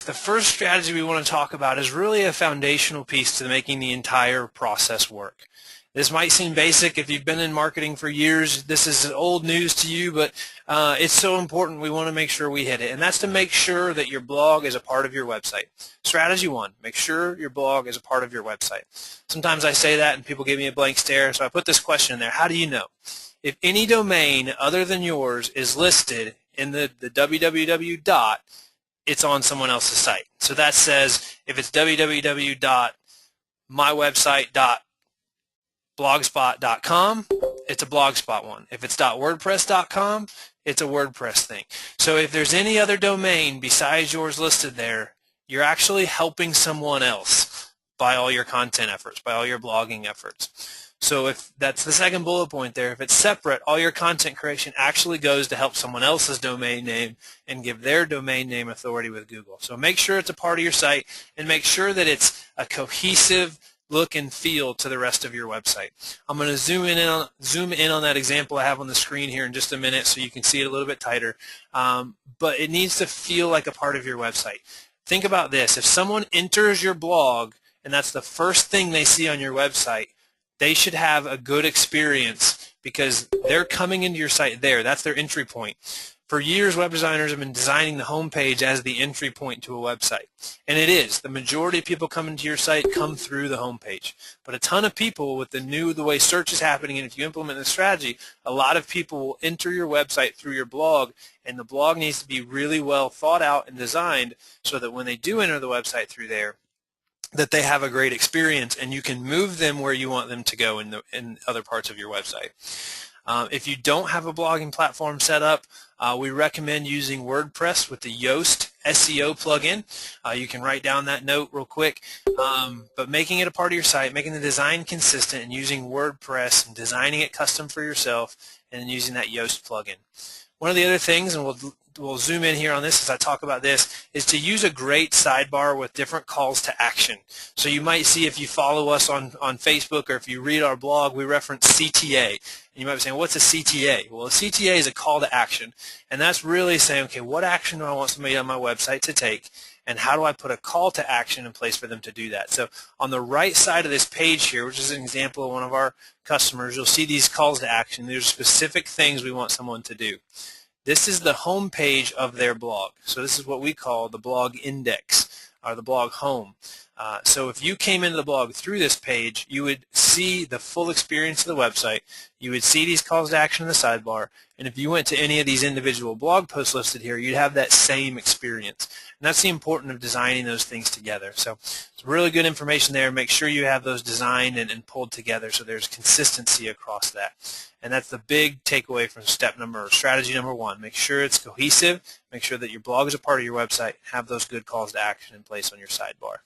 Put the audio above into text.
the first strategy we want to talk about is really a foundational piece to making the entire process work. This might seem basic. If you've been in marketing for years, this is old news to you, but it's so important we want to make sure we hit it. And that's to make sure that your blog is a part of your website. Strategy 1, make sure your blog is a part of your website. Sometimes I say that and people give me a blank stare, so I put this question in there. How do you know? If any domain other than yours is listed in the www dot, it's on someone else's site. So that says if it's www.mywebsite.blogspot.com, it's a Blogspot one. If it's .wordpress.com, it's a WordPress thing. So if there's any other domain besides yours listed there, you're actually helping someone else by all your content efforts, by all your blogging efforts. So if that's the second bullet point there, if it's separate, all your content creation actually goes to help someone else's domain name and give their domain name authority with Google. So make sure it's a part of your site and make sure that it's a cohesive look and feel to the rest of your website. I'm going to zoom in on that example I have on the screen here in just a minute so you can see it a little bit tighter. But it needs to feel like a part of your website. Think about this. If someone enters your blog and that's the first thing they see on your website, they should have a good experience because they're coming into your site there. That's their entry point. For years, web designers have been designing the homepage as the entry point to a website. And it is. The majority of people coming to your site come through the homepage. But a ton of people with the way search is happening, and if you implement this strategy, a lot of people will enter your website through your blog, and the blog needs to be really well thought out and designed so that when they do enter the website through there, that they have a great experience and you can move them where you want them to go in other parts of your website. If you don't have a blogging platform set up, we recommend using WordPress with the Yoast SEO plugin. You can write down that note real quick, but making it a part of your site, making the design consistent, and using WordPress and designing it custom for yourself, and then using that Yoast plugin. One of the other things, and we'll zoom in here on this as I talk about this, is to use a great sidebar with different calls to action. So you might see, if you follow us on Facebook or if you read our blog, we reference CTA. And you might be saying, what's a CTA? Well, a CTA is a call to action, and that's really saying, okay, what action do I want somebody on my website to take, and how do I put a call to action in place for them to do that? So on the right side of this page here, which is an example of one of our customers, you'll see these calls to action. There's specific things we want someone to do. This is the home page of their blog. So this is what we call the blog index, or the blog home. So if you came into the blog through this page, you would see the full experience of the website. You would see these calls to action in the sidebar. And if you went to any of these individual blog posts listed here, you'd have that same experience. And that's the importance of designing those things together. So it's really good information there. Make sure you have those designed and pulled together so there's consistency across that. And that's the big takeaway from strategy number 1. Make sure it's cohesive. Make sure that your blog is a part of your website. Have those good calls to action in place on your sidebar.